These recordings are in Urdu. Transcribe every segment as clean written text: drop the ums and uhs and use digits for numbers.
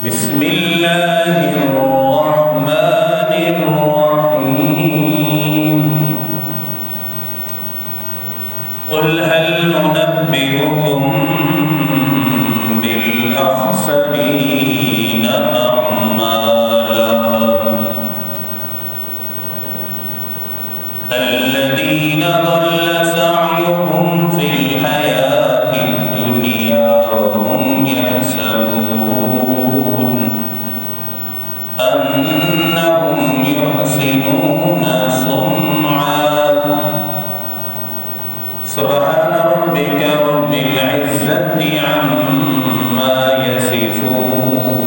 بسم اللہ الرحمن الرحیم قل هل ننبئكم بالأخسرين أعمالا الذين ضل سعيهم في الحياة الدنيا وهم يحسبون أنهم يحسنون صنعا سبحان ربك رب العزة عما يصفون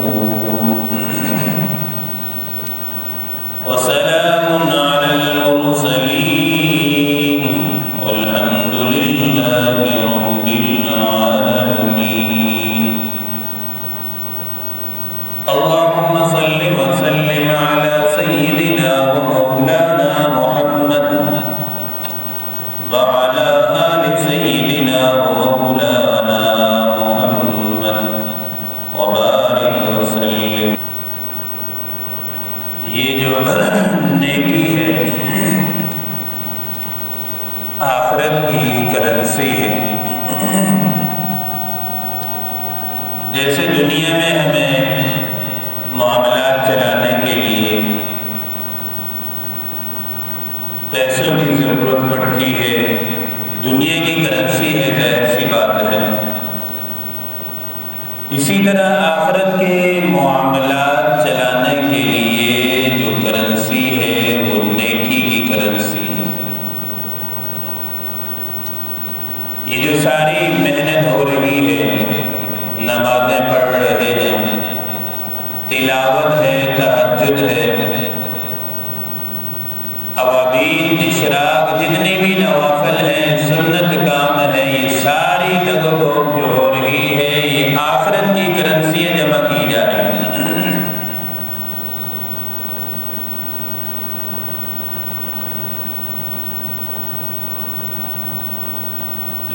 وسلام على المرسلين والحمد لله رب العالمين اللهم صل وسلم على سيدنا ومولانا محمد وعلى آل سيدنا ومولانا محمد وبارك وسلم. یہ جو نیکی ہے آخرت کی کرنسی ہے. جیسے دنیا میں ہمیں معاملات چلانے کے لیے پیسوں کی ضرورت پڑتی ہے، دنیا کی کرنسی ہے، ظاہر سی بات ہے. اسی طرح آخرت کے معاملات چلانے کے لیے جو کرنسی ہے وہ نیکی کی کرنسی ہے. یہ جو ساری محنت ہو رہی ہے، نمازیں پڑھ رہے ہیں، تلاوت ہے، تہجد ہے، اوابین، اشراق، جتنے بھی نوافل ہیں، سنت کام ہے، یہ ساری لگ بھگ جو ہو رہی ہے یہ آخرت کی کرنسیاں جمع کی جا رہی ہیں.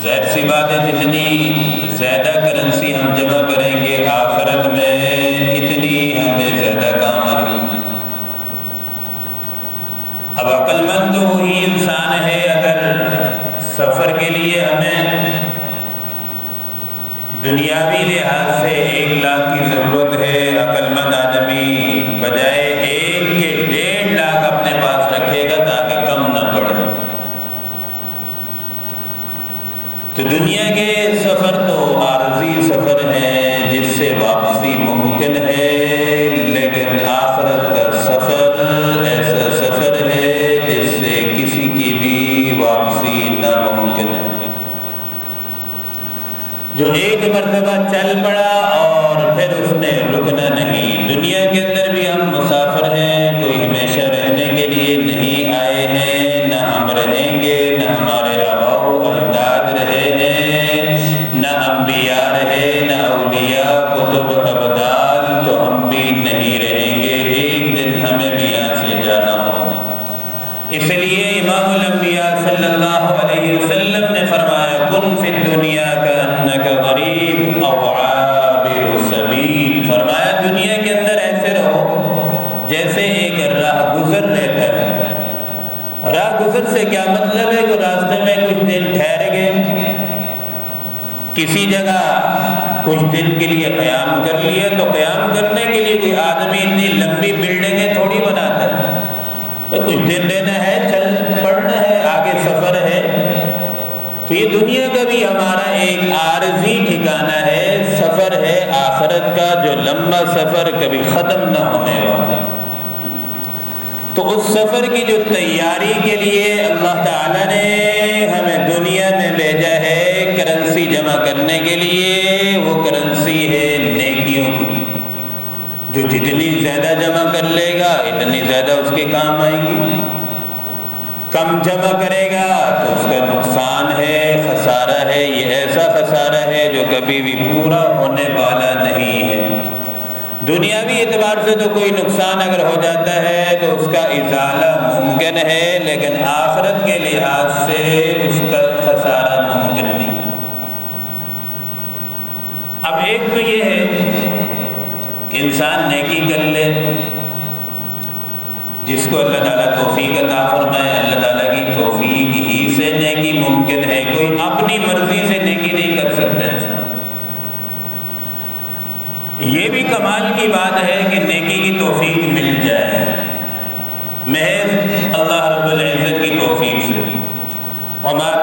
ظاہر سی بات ہے جتنی زیادہ کرنسی ہم جمع کریں گے آخرت میں اتنی ہمیں زیادہ کام آئے گی. اب عقل مند تو وہی انسان ہے اگر سفر کے لیے ہمیں دنیاوی لحاظ سے 1 لاکھ کی ضرورت ہے، عقل مند آدمی بجائے 1 کے 1.5 لاکھ اپنے پاس رکھے گا تاکہ کم نہ پڑے. تو دنیا کے سفر تو عارضی سفر ہیں جس سے واپسی ممکن ہے، لیکن آخرت کا سفر ایسا سفر ہے جس سے کسی کی بھی واپسی ناممکن ہے. جو ایک مرتبہ چل پڑا اور پھر اس نے رکنا نہیں. دنیا کے اندر بھی ہم مسافر ہیں، کوئی ہمیشہ رہنے کے لیے نہیں آئے ہیں، نہ ہم رہیں گے، نہ ہمارے آباء و اجداد رہے ہیں، نہ انبیاء رہے، نہ اولیاء، کتب، ابدال، تو ہم بھی نہیں رہیں گے. ایک دن ہمیں بھی یہاں سے جانا ہوگا. اس لیے امام الانبیاء صلی اللہ علیہ وسلم نے فرمایا کن فی الدنیا کأنک غریب او عابر سبیل. فرمایا دنیا کے اندر ایسے رہو جیسے ایک راہ گزر رہتا ہے. راہ گزر سے کیا مطلب ہے کہ راستے میں کچھ دن ٹھہر گئے، کسی جگہ کچھ دن کے لیے قیام کر لیا. تو قیام کرنے کے لیے کوئی آدمی اتنی لمبی بلڈنگیں تھوڑی بناتا ہے. کچھ دن رہنا ہے، چل پڑنا ہے، آگے سفر ہے. تو یہ دنیا کا بھی ہمارا ایک عارضی ٹھکانہ ہے، سفر ہے آخرت کا جو لمبا سفر کبھی ختم نہ ہونے والا. تو اس سفر کی جو تیاری کے لیے اللہ تعالیٰ نے ہمیں دنیا میں بھیجا ہے کرنسی جمع کرنے کے لیے، وہ کرنسی ہے نیکیوں کی. جو جتنی زیادہ جمع کر لے گا اتنی زیادہ اس کے کام آئے گی. کم جمع کرے گا تو اس کا نقصان ہے، خسارہ ہے. یہ ایسا خسارہ ہے جو کبھی بھی پورا ہونے والا نہیں ہے. دنیاوی اعتبار سے تو کوئی نقصان اگر ہو جاتا ہے تو اس کا ازالہ ممکن ہے، لیکن آخرت کے لحاظ سے اس کا خسارہ ممکن نہیں. اب ایک تو یہ ہے کہ انسان نیکی کر لے، جس کو اللہ تعالیٰ توفیق عطا فرمائے، اللہ تعالیٰ کی توفیق ہی سے نیکی ممکن ہے، کوئی اپنی مرضی سے نیکی نہیں کر سکتا انسان۔ یہ بھی کمال کی بات ہے کہ نیکی کی توفیق مل جائے محض اللہ رب العزت کی توفیق سے۔ وما